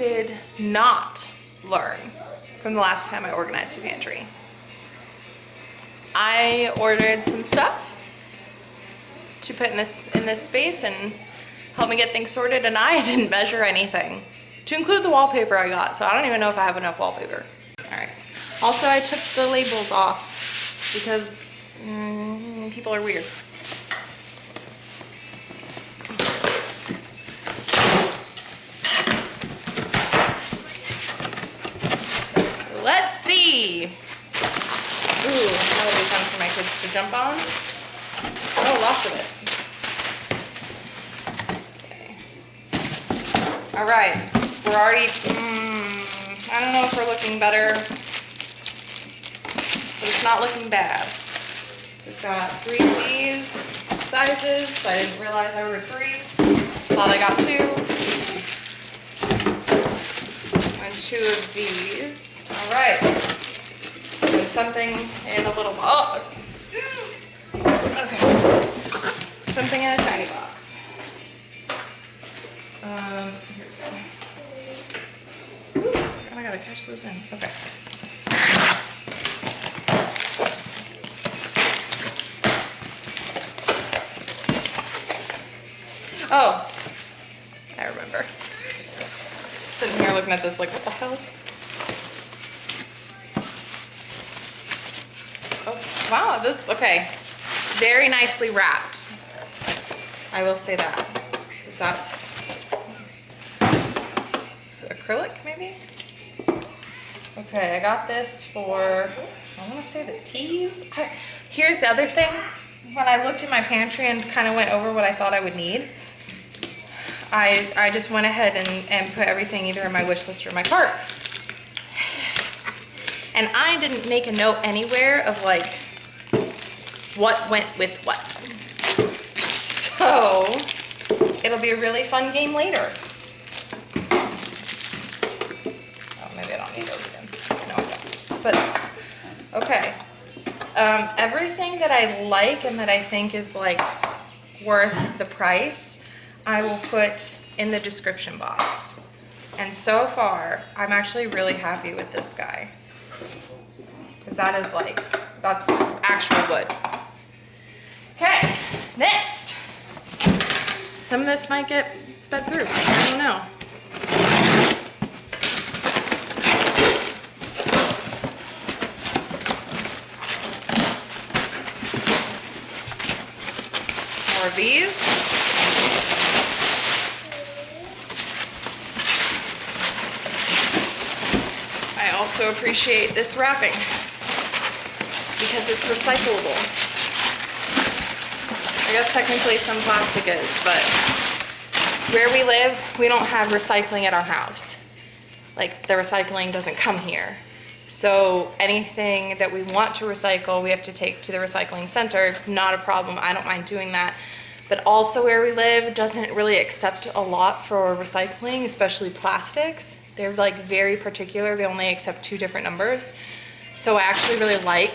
did not learn from the last time I organized a pantry. I ordered some stuff to put in this space and help me get things sorted, and I didn't measure anything to include the wallpaper I got, so I don't even know if I have enough wallpaper. All right. Also, I took the labels off because people are weird. Let's see. Ooh, that would be fun for my kids to jump on. Oh, lots of it. Okay. All right, we're already, I don't know if we're looking better, but it's not looking bad. So we've got 3 of these sizes. I didn't realize I ordered 3. Thought I got 2. And 2 of these. All right. And something in a little box. Okay. Something in a tiny box. Here we go. Ooh, I gotta catch those in. Okay. Oh, I remember. Sitting here looking at this like, what the hell? Oh, wow, this, okay. Very nicely wrapped. I will say that, because that's acrylic, maybe? Okay, I got this for, I want to say the teas. Here's the other thing. When I looked in my pantry and kind of went over what I thought I would need, I just went ahead and put everything either in my wish list or my cart. And I didn't make a note anywhere of like what went with what. So it'll be a really fun game later. Oh, maybe I don't need those again. No, I don't. But, okay. Everything that I like and that I think is like worth the price, I will put in the description box. And so far, I'm actually really happy with this guy. Because that is like, that's actual wood. Okay, next. Some of this might get sped through, I don't know. More of these. I also appreciate this wrapping because it's recyclable. I guess technically some plastic is, but where we live, we don't have recycling at our house. Like the recycling doesn't come here. So anything that we want to recycle, we have to take to the recycling center. Not a problem, I don't mind doing that. But also where we live doesn't really accept a lot for recycling, especially plastics. They're like very particular, they only accept 2 different numbers. So I actually really like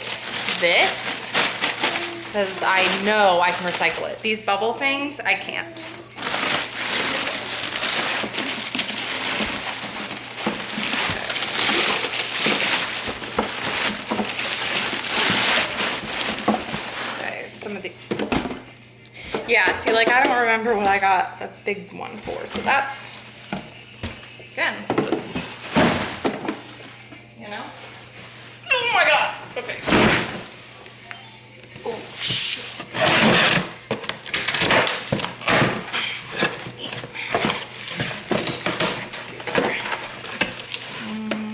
this because I know I can recycle it. These bubble things, I can't. Okay, some of the, yeah, see, like I don't remember what I got a big one for, so that's, again, just, you know? Oh my God, okay. Oh, shit.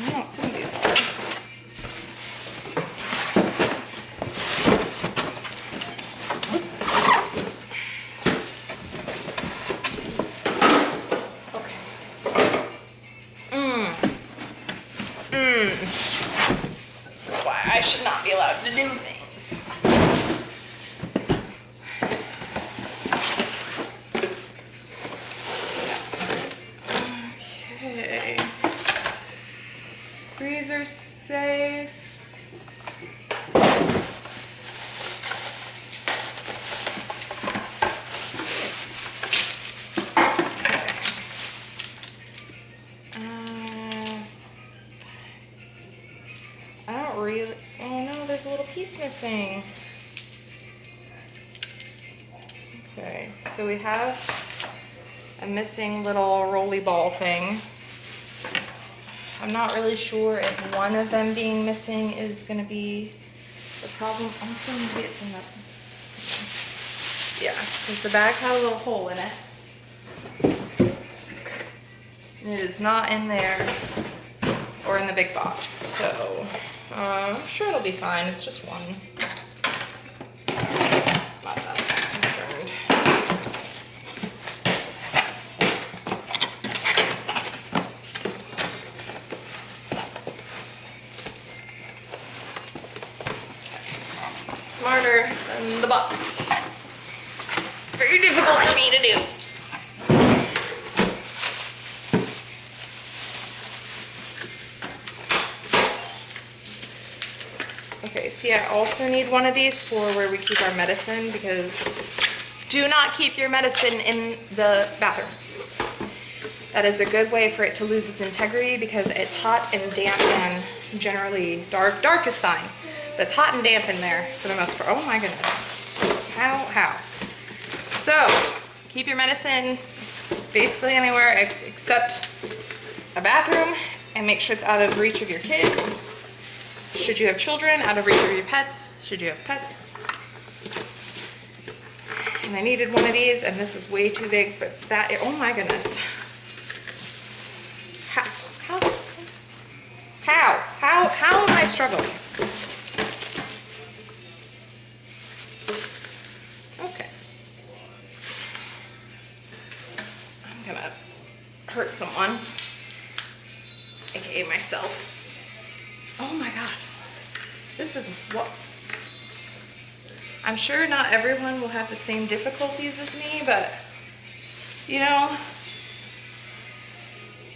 No, some of these are. Why I should not be allowed to do things. Okay. Freezer safe. really, oh no, there's a little piece missing. Okay, so we have a missing little rolly ball thing. I'm not really sure if one of them being missing is gonna be the problem. Also, maybe it's in the, yeah, because the bag had a little hole in it. And it is not in there or in the big box, so I'm sure it'll be fine. It's just one. Not that concerned. Smarter than the box. Very difficult for me to do. Okay, see, I also need one of these for where we keep our medicine, because do not keep your medicine in the bathroom. That is a good way for it to lose its integrity, because it's hot and damp and generally dark. Dark is fine, but it's hot and damp in there for the most part. Oh my goodness. How? So, keep your medicine basically anywhere except a bathroom, and make sure it's out of reach of your kids. Should you have children, out of reach of your pets, should you have pets. And I needed one of these, and this is way too big for that. Oh my goodness. How am I struggling? Okay. I'm gonna hurt someone, aka myself. Oh my God. This is what, I'm sure not everyone will have the same difficulties as me, but you know,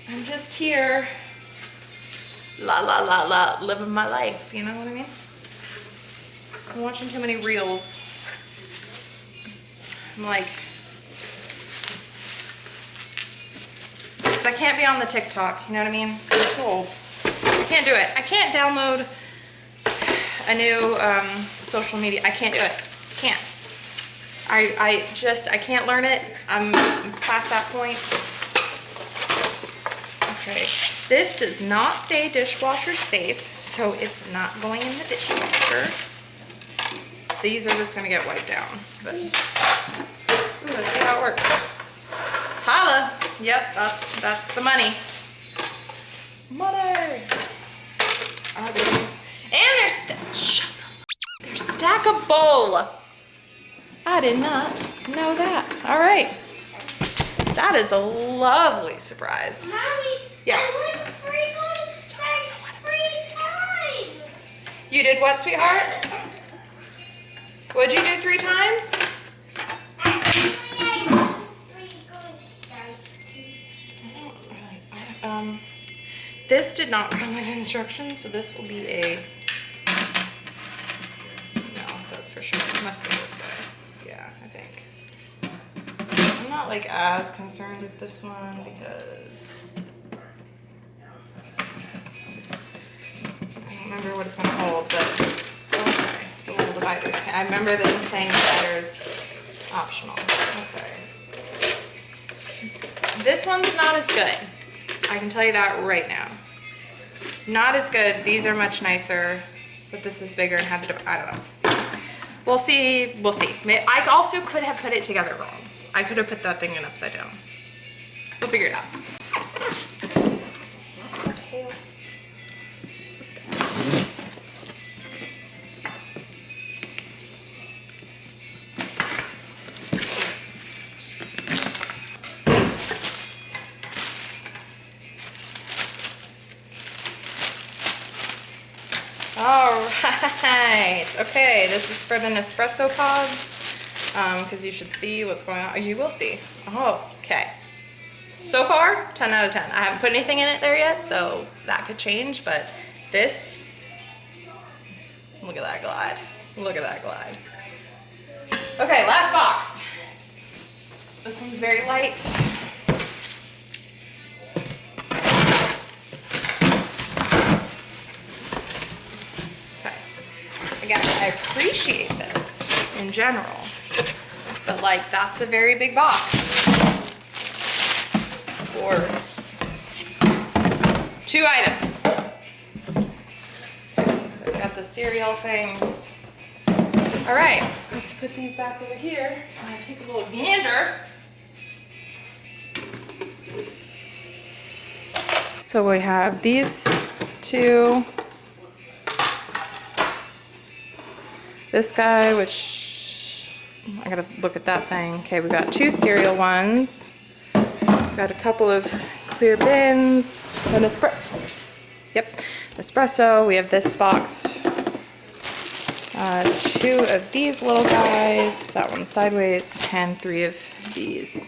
I'm just here, living my life, you know what I mean? I'm watching too many reels. I'm like, because I can't be on the TikTok, you know what I mean? I'm told. I can't do it. I can't download a new social media. I can't do it. Can't. I can't learn it. I'm past that point. Okay. This does not say dishwasher safe, so it's not going in the dishwasher. These are just gonna get wiped down. But ooh, let's see how it works. Holla. Yep, that's the money. Money. And they're stackable. I did not know that. All right. That is a lovely surprise. Mommy, yes. I went free times. You did what, sweetheart? What'd you do 3 times? This did not come with instructions, so this will be a, no, that's for sure. It must go this way. Yeah, I think. I'm not like as concerned with this one because I don't remember what it's gonna hold, but okay, the little dividers. I remember them saying dividers optional. Okay. This one's not as good. I can tell you that right now. Not as good. These are much nicer, but this is bigger and had the, I don't know. We'll see. We'll see. I also could have put it together wrong. I could have put that thing in upside down. We'll figure it out. All right. Okay, this is for the Nespresso pods, because you should see what's going on. You will see. Oh, okay. So far, 10 out of 10. I haven't put anything in it there yet, so that could change, but this, look at that glide. Look at that glide. Okay, last box. This one's very light. in general. But like, that's a very big box. For 2 items. So we got the cereal things. All right, let's put these back over here. I'm gonna take a little gander. So we have these 2. This guy, which I gotta look at that thing. Okay, we got 2 cereal ones. We got a couple of clear bins. An espresso. We have this box. 2 of these little guys. That one sideways, and 3 of these.